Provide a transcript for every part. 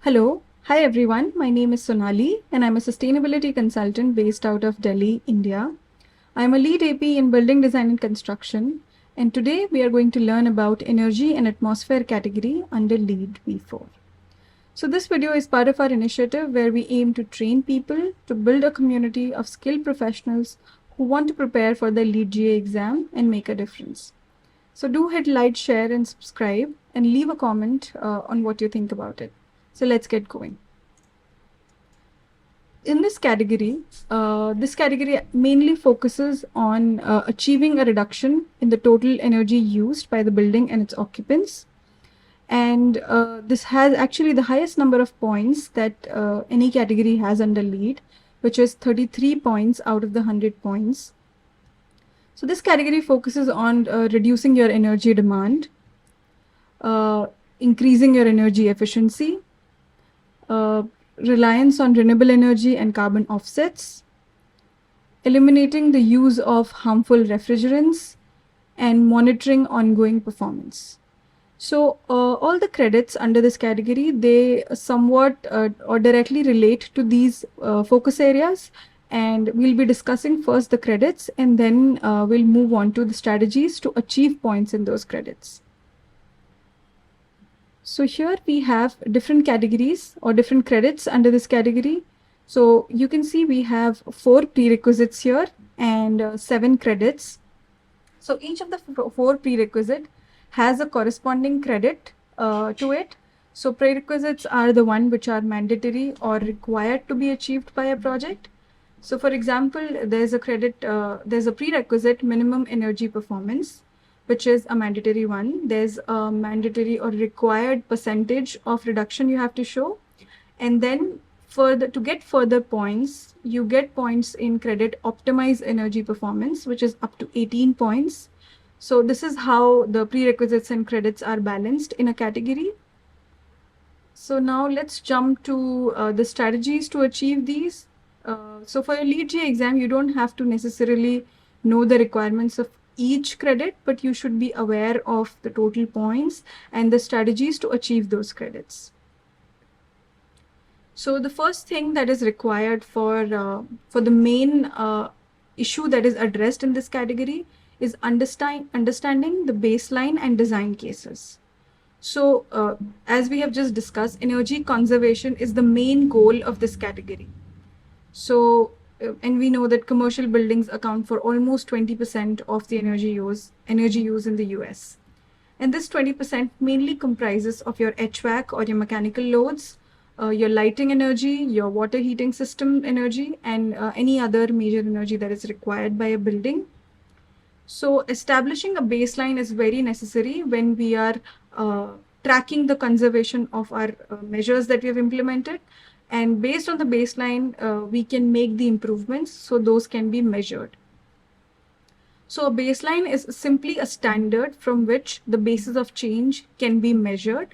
Hello. Hi everyone. My name is Sonali and I'm a sustainability consultant based out of Delhi, India. I'm a lead AP in building design and construction, and today we are going to learn about energy and atmosphere category under LEED V4. So this video is part of our initiative where we aim to train people to build a community of skilled professionals who want to prepare for the LEED GA exam and make a difference. So do hit like, share and subscribe and leave a comment on what you think about it. So let's get going. In this category mainly focuses on achieving a reduction in the total energy used by the building and its occupants. And this has actually the highest number of points that any category has under LEED, which is 33 points out of the 100 points. So this category focuses on reducing your energy demand, increasing your energy efficiency, reliance on renewable energy and carbon offsets, eliminating the use of harmful refrigerants, and monitoring ongoing performance. So all the credits under this category, they somewhat or directly relate to these focus areas, and we'll be discussing first the credits and then we'll move on to the strategies to achieve points in those credits. So here we have different categories or different credits under this category. So you can see we have 4 prerequisites here and 7 credits. So each of the 4 prerequisite has a corresponding credit to it. So prerequisites are the one which are mandatory or required to be achieved by a project. So for example, there's a prerequisite minimum energy performance, which is a mandatory one. There's a mandatory or required percentage of reduction you have to show. And then to get further points, you get points in credit optimize energy performance, which is up to 18 points. So this is how the prerequisites and credits are balanced in a category. So now let's jump to the strategies to achieve these. So for your LEED GA exam, you don't have to necessarily know the requirements of each credit, but you should be aware of the total points and the strategies to achieve those credits. So the first thing that is required for the main issue that is addressed in this category is understanding the baseline and design cases. So as we have just discussed, energy conservation is the main goal of this category. So and we know that commercial buildings account for almost 20% of the energy use in the US. And this 20% mainly comprises of your HVAC or your mechanical loads, your lighting energy, your water heating system energy, and any other major energy that is required by a building. So establishing a baseline is very necessary when we are tracking the conservation of our measures that we have implemented. And based on the baseline, we can make the improvements so those can be measured. So a baseline is simply a standard from which the basis of change can be measured.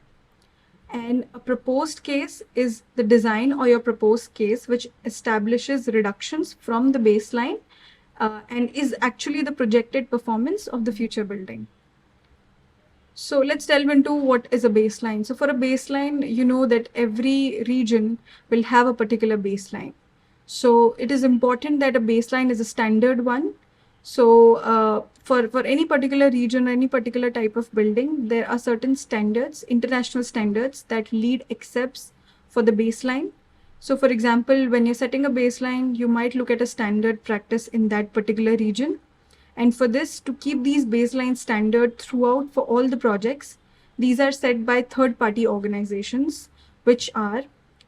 And a proposed case is the design or your proposed case which establishes reductions from the baseline and is actually the projected performance of the future building. So let's delve into what is a baseline. So for a baseline, you know that every region will have a particular baseline. So it is important that a baseline is a standard one. So for any particular region or any particular type of building, there are certain standards, international standards that LEED accepts for the baseline. So for example, when you're setting a baseline, you might look at a standard practice in that particular region. And for this, to keep these baseline standard throughout for all the projects, these are set by third-party organizations, which are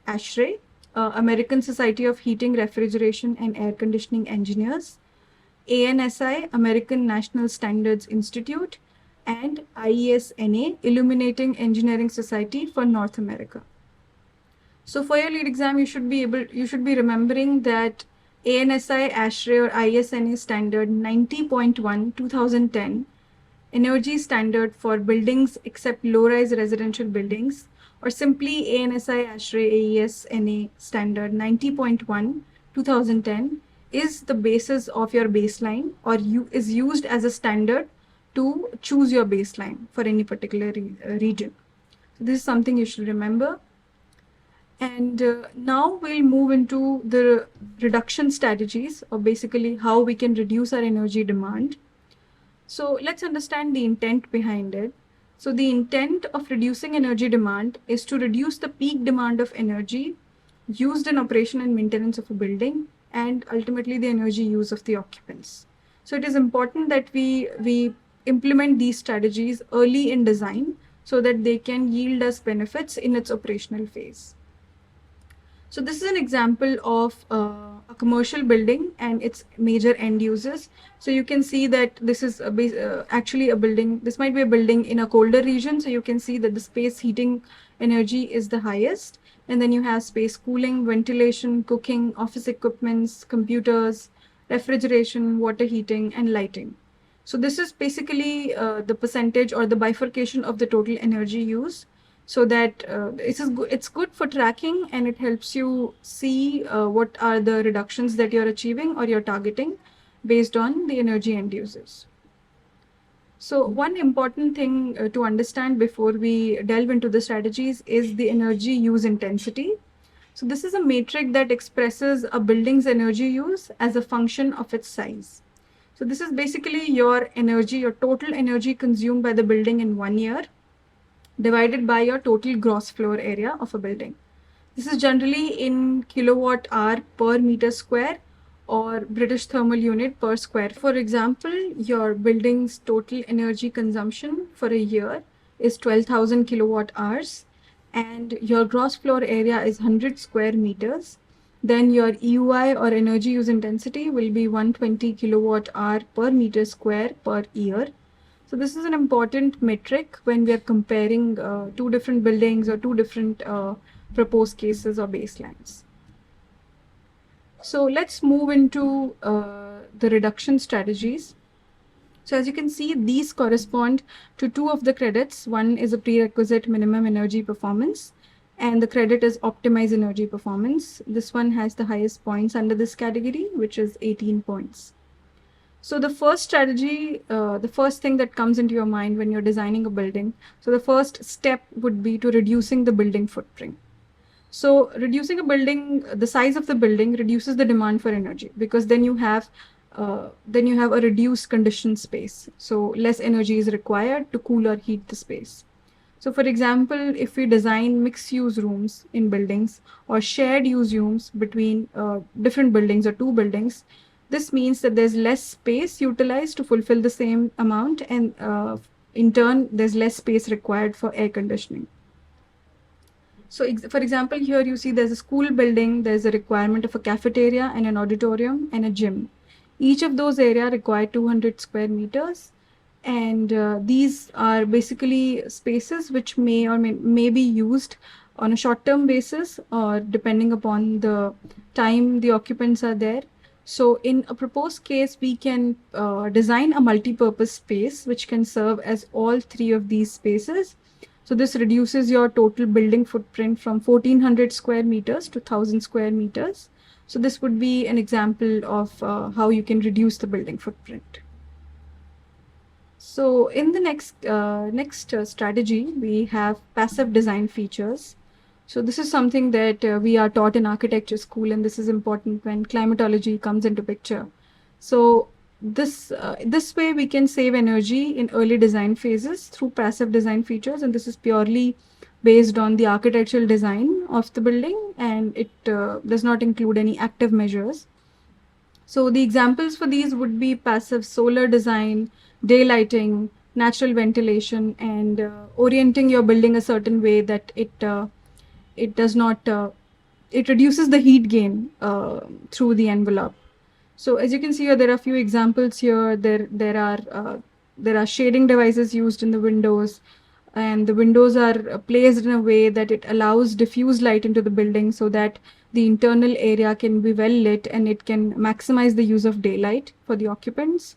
ASHRAE, American Society of Heating, Refrigeration and Air Conditioning Engineers, ANSI, American National Standards Institute, and IESNA, Illuminating Engineering Society for North America. So for your LEED exam, you should be remembering that ANSI, ASHRAE or IESNA standard 90.1 2010, energy standard for buildings except low-rise residential buildings, or simply ANSI, ASHRAE, AESNA standard 90.1 2010 is the basis of your baseline or is used as a standard to choose your baseline for any particular region. So this is something you should remember. And now we'll move into the reduction strategies, or basically how we can reduce our energy demand. So let's understand the intent behind it. So the intent of reducing energy demand is to reduce the peak demand of energy used in operation and maintenance of a building, and ultimately the energy use of the occupants. So it is important that we implement these strategies early in design so that they can yield us benefits in its operational phase. So this is an example of a commercial building and its major end users. So you can see that this is actually a building. This might be a building in a colder region. So you can see that the space heating energy is the highest. And then you have space cooling, ventilation, cooking, office equipments, computers, refrigeration, water heating, and lighting. So this is basically the percentage or the bifurcation of the total energy use, so that it's good for tracking, and it helps you see what are the reductions that you're achieving or you're targeting based on the energy end users. So one important thing to understand before we delve into the strategies is the energy use intensity. So this is a metric that expresses a building's energy use as a function of its size. So this is basically your energy, your total energy consumed by the building in 1 year divided by your total gross floor area of a building. This is generally in kilowatt hour per meter square or British thermal unit per square. For example, your building's total energy consumption for a year is 12,000 kilowatt hours, and your gross floor area is 100 square meters. Then your EUI, or energy use intensity, will be 120 kilowatt hour per meter square per year. So this is an important metric when we are comparing two different buildings or two different proposed cases or baselines. So let's move into the reduction strategies. So as you can see, these correspond to two of the credits. One is a prerequisite minimum energy performance, and the credit is optimize energy performance. This one has the highest points under this category, which is 18 points. So the first strategy, the first thing that comes into your mind when you're designing a building, so the first step would be to reducing the building footprint. So reducing a building, the size of the building reduces the demand for energy, because then you have a reduced conditioned space. So less energy is required to cool or heat the space. So for example, if we design mixed use rooms in buildings or shared use rooms between different buildings or two buildings, this means that there's less space utilized to fulfill the same amount, and in turn, there's less space required for air conditioning. So for example, here you see there's a school building, there's a requirement of a cafeteria and an auditorium and a gym. Each of those areas require 200 square meters. And these are basically spaces which may be used on a short-term basis, or depending upon the time the occupants are there. So in a proposed case, we can design a multi-purpose space which can serve as all three of these spaces. So this reduces your total building footprint from 1400 square meters to 1000 square meters. So this would be an example of how you can reduce the building footprint. So in the next strategy, we have passive design features. So this is something that we are taught in architecture school, and this is important when climatology comes into picture. So this way we can save energy in early design phases through passive design features, and this is purely based on the architectural design of the building, and it does not include any active measures. So the examples for these would be passive solar design, daylighting, natural ventilation, and orienting your building a certain way that it does not it reduces the heat gain through the envelope. So as you can see here, there are a few examples here. There are shading devices used in the windows, and the windows are placed in a way that it allows diffuse light into the building so that the internal area can be well lit and it can maximize the use of daylight for the occupants.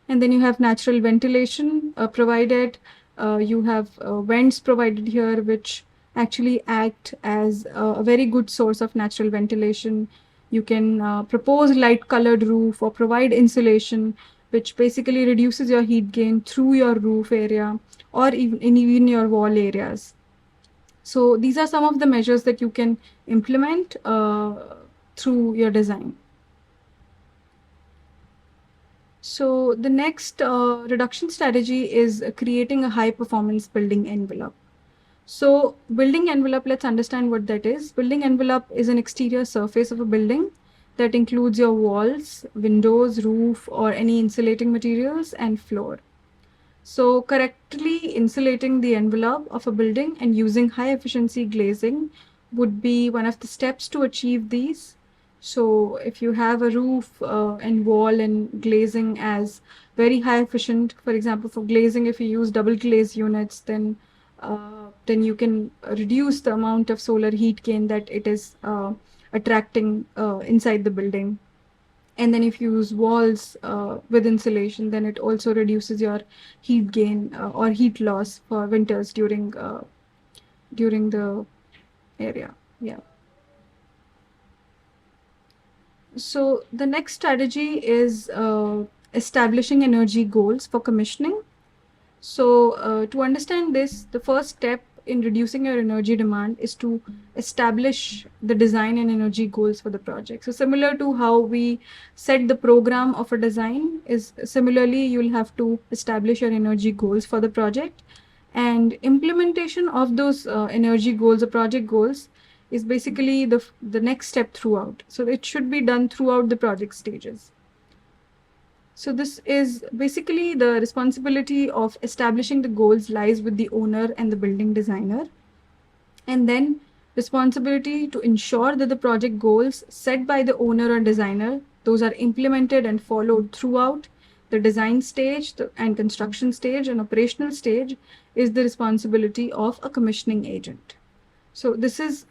And then you have natural ventilation provided. You have vents provided here, which actually act as a very good source of natural ventilation. You can propose light colored roof or provide insulation, which basically reduces your heat gain through your roof area or even your wall areas. So these are some of the measures that you can implement through your design. So the next reduction strategy is creating a high performance building envelope. So building envelope, let's understand what that is. Building envelope is an exterior surface of a building that includes your walls, windows, roof, or any insulating materials and floor. So correctly insulating the envelope of a building and using high efficiency glazing would be one of the steps to achieve these. So if you have a roof and wall and glazing as very high efficient, for example, for glazing, if you use double glaze units, then you can reduce the amount of solar heat gain that it is attracting inside the building. And then if you use walls with insulation, then it also reduces your heat gain or heat loss for winters during the area. Yeah. So the next strategy is establishing energy goals for commissioning. So to understand this, the first step in reducing your energy demand is to establish the design and energy goals for the project. So similar to how we set the program of a design, is similarly you'll have to establish your energy goals for the project. And implementation of those energy goals or project goals is basically the next step throughout. So it should be done throughout the project stages. So this is basically the responsibility of establishing the goals lies with the owner and the building designer. And then responsibility to ensure that the project goals set by the owner or designer, those are implemented and followed throughout the design stage and construction stage and operational stage, is the responsibility of a commissioning agent. So this is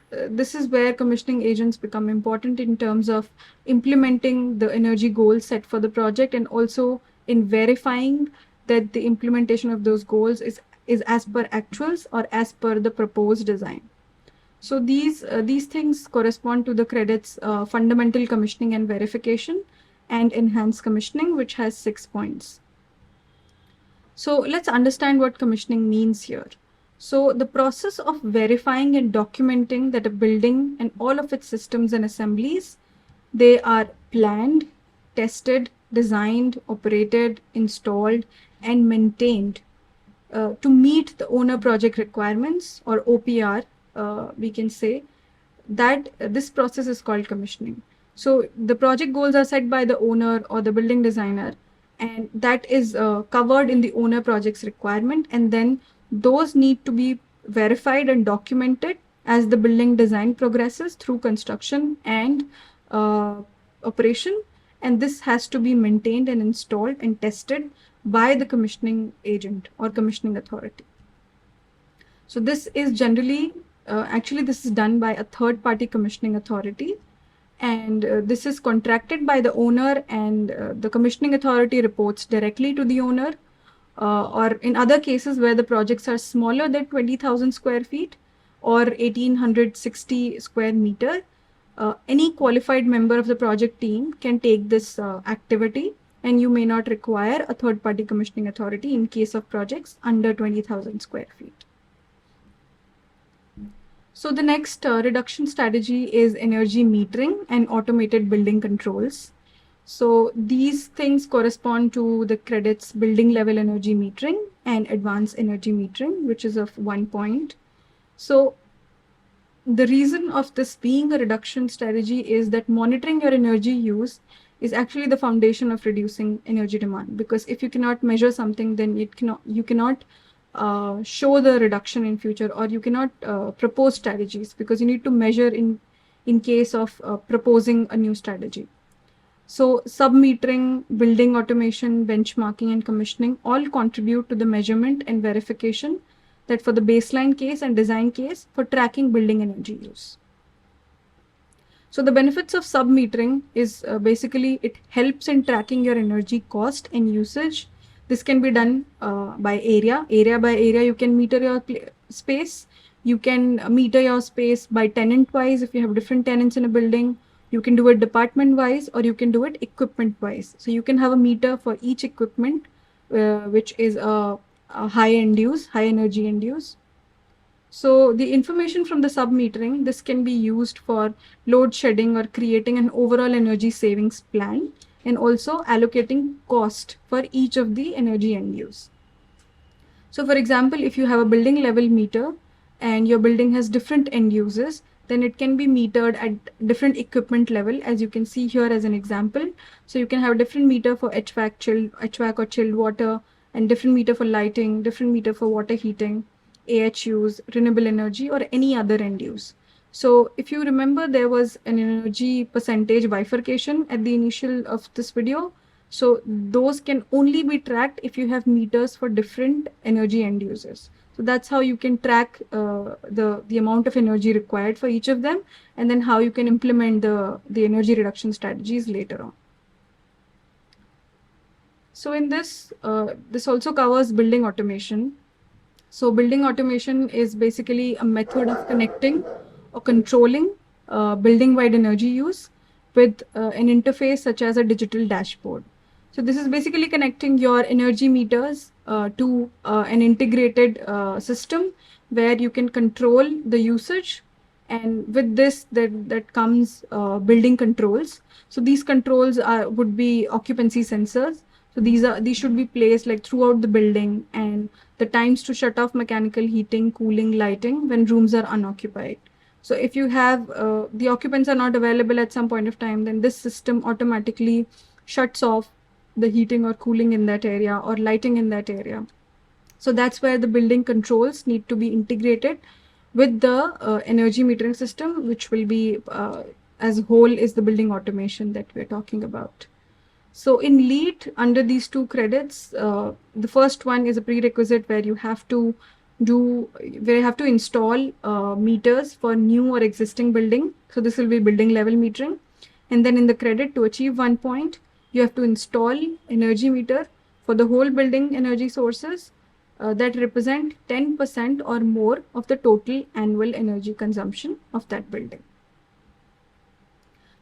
where commissioning agents become important in terms of implementing the energy goals set for the project, and also in verifying that the implementation of those goals is as per actuals or as per the proposed design. So these things correspond to the credits fundamental commissioning and verification and enhanced commissioning, which has 6 points. So let's understand what commissioning means here. So the process of verifying and documenting that a building and all of its systems and assemblies, they are planned, tested, designed, operated, installed, and maintained to meet the owner project requirements, or OPR, we can say, that this process is called commissioning. So the project goals are set by the owner or the building designer, and that is covered in the owner project's requirement, and then those need to be verified and documented as the building design progresses through construction and operation, and this has to be maintained and installed and tested by the commissioning agent or commissioning authority. So this is generally, actually this is done by a third party commissioning authority, and this is contracted by the owner, and the commissioning authority reports directly to the owner, or in other cases where the projects are smaller than 20,000 square feet or 1860 square meter, any qualified member of the project team can take this activity, and you may not require a third party commissioning authority in case of projects under 20,000 square feet. So the next reduction strategy is energy metering and automated building controls. So these things correspond to the credits building level energy metering and advanced energy metering, which is of 1 point. So the reason of this being a reduction strategy is that monitoring your energy use is actually the foundation of reducing energy demand, because if you cannot measure something, then you cannot show the reduction in future, or you cannot propose strategies, because you need to measure in case of proposing a new strategy. So sub-metering, building automation, benchmarking, and commissioning all contribute to the measurement and verification that for the baseline case and design case for tracking building energy use. So the benefits of sub-metering is basically it helps in tracking your energy cost and usage. This can be done by area. Area by area, you can meter your space. You can meter your space by tenant wise if you have different tenants in a building. You can do it department wise, or you can do it equipment wise. So you can have a meter for each equipment, which is a high end use, high energy end use. So the information from the sub-metering, this can be used for load shedding or creating an overall energy savings plan, and also allocating cost for each of the energy end use. So for example, if you have a building level meter and your building has different end uses, then it can be metered at different equipment level, as you can see here as an example. So you can have a different meter for HVAC or chilled water, and different meter for lighting, different meter for water heating, AHUs, renewable energy, or any other end use. So if you remember, there was an energy percentage bifurcation at the initial of this video. So those can only be tracked if you have meters for different energy end users. So that's how you can track the amount of energy required for each of them, and then how you can implement the energy reduction strategies later on. So in this, this also covers building automation. So building automation is basically a method of connecting or controlling building-wide energy use with an interface such as a digital dashboard. So this is basically connecting your energy meters to an integrated system where you can control the usage, and with this that comes building controls. So these controls would be occupancy sensors. So these should be placed like throughout the building, and the times to shut off mechanical heating, cooling, lighting when rooms are unoccupied. So if you have the occupants are not available at some point of time, then this system automatically shuts off the heating or cooling in that area or lighting in that area. So that's where the building controls need to be integrated with the energy metering system, which will be as a whole is the building automation that we're talking about. So in LEED, under these two credits, the first one is a prerequisite where you have to install meters for new or existing building. So this will be building level metering. And then in the credit, to achieve 1 point, you have to install energy meter for the whole building energy sources that represent 10% or more of the total annual energy consumption of that building.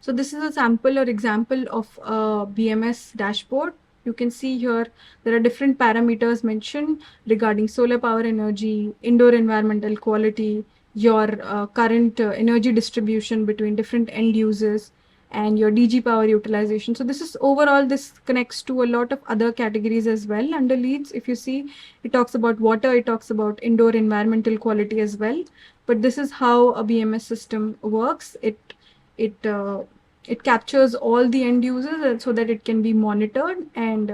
So this is a sample or example of a BMS dashboard. You can see here there are different parameters mentioned regarding solar power energy, indoor environmental quality, your current energy distribution between different end users, and your DG power utilization. So this is overall, this connects to a lot of other categories as well under LEEDs. If you see, it talks about water, it talks about indoor environmental quality as well. But this is how a BMS system works. It captures all the end users so that it can be monitored, and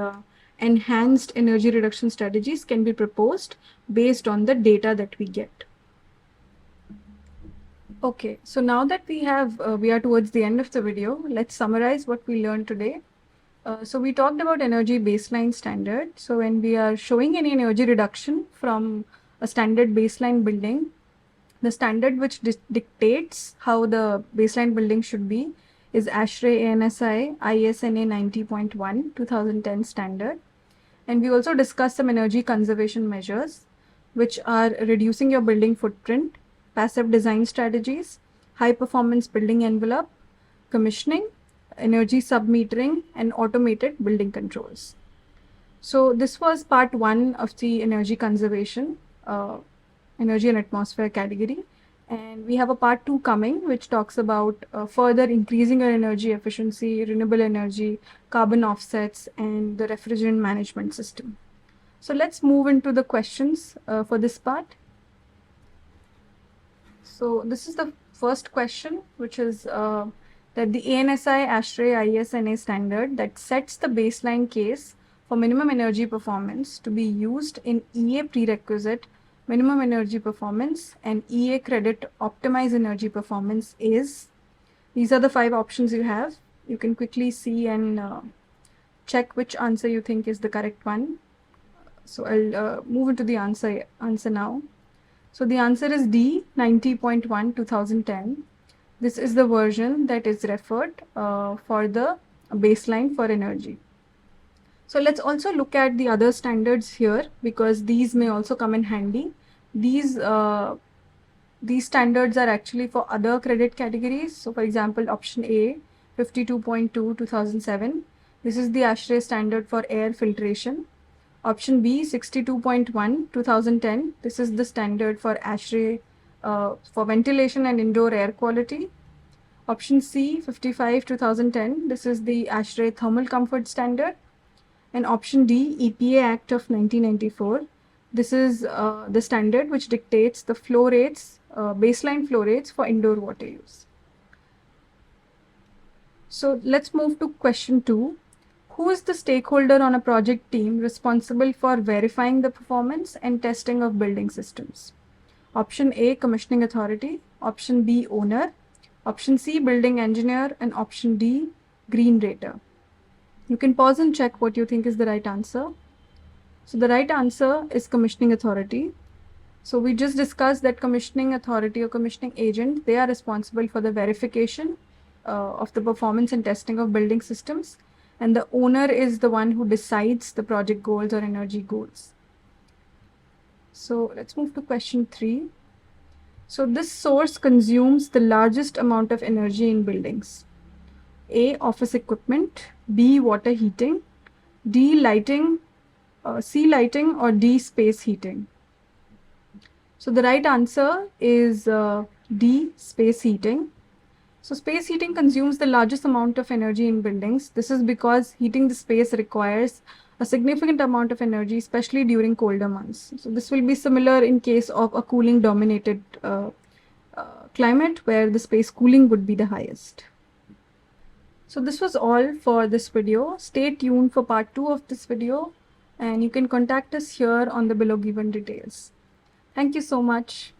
enhanced energy reduction strategies can be proposed based on the data that we get. Okay, so now that we are towards the end of the video, let's summarize what we learned today. So we talked about energy baseline standard. So when we are showing any energy reduction from a standard baseline building, the standard which dictates how the baseline building should be is ASHRAE ANSI ISNA 90.1 2010 standard. And we also discussed some energy conservation measures, which are reducing your building footprint, passive design strategies, high performance building envelope, commissioning, energy sub-metering, and automated building controls. So this was part 1 of the energy conservation, energy and atmosphere category. And we have a part 2 coming, which talks about further increasing our energy efficiency, renewable energy, carbon offsets, and the refrigerant management system. So let's move into the questions for this part. So this is the first question, which is that the ANSI ASHRAE ISNA standard that sets the baseline case for minimum energy performance to be used in EA prerequisite minimum energy performance and EA credit optimize energy performance is. These are the 5 options you have. You can quickly see and check which answer you think is the correct one. So I'll move into the answer now. So the answer is D, 90.1 2010. This is the version that is referred for the baseline for energy. So let's also look at the other standards here, because these may also come in handy. These standards are actually for other credit categories. So for example, option A, 52.2 2007. This is the ASHRAE standard for air filtration. Option B, 62.1 2010. This is the standard for ASHRAE for ventilation and indoor air quality. Option C, 55 2010. This is the ASHRAE Thermal Comfort Standard. And option D, EPA Act of 1994. This is the standard which dictates the flow rates, baseline flow rates for indoor water use. So let's move to question 2. Who is the stakeholder on a project team responsible for verifying the performance and testing of building systems? Option A, commissioning authority. Option B, owner. Option C, building engineer. And option D, green rater. You can pause and check what you think is the right answer. So the right answer is commissioning authority. So we just discussed that commissioning authority or commissioning agent, they are responsible for the verification of the performance and testing of building systems. And the owner is the one who decides the project goals or energy goals. So let's move to question 3. So this source consumes the largest amount of energy in buildings. A, office equipment. B, water heating. D, lighting. C, lighting. Or D, space heating. So the right answer is D, space heating. So space heating consumes the largest amount of energy in buildings. This is because heating the space requires a significant amount of energy, especially during colder months. So this will be similar in case of a cooling dominated climate where the space cooling would be the highest. So this was all for this video. Stay tuned for part 2 of this video, and you can contact us here on the below given details. Thank you so much.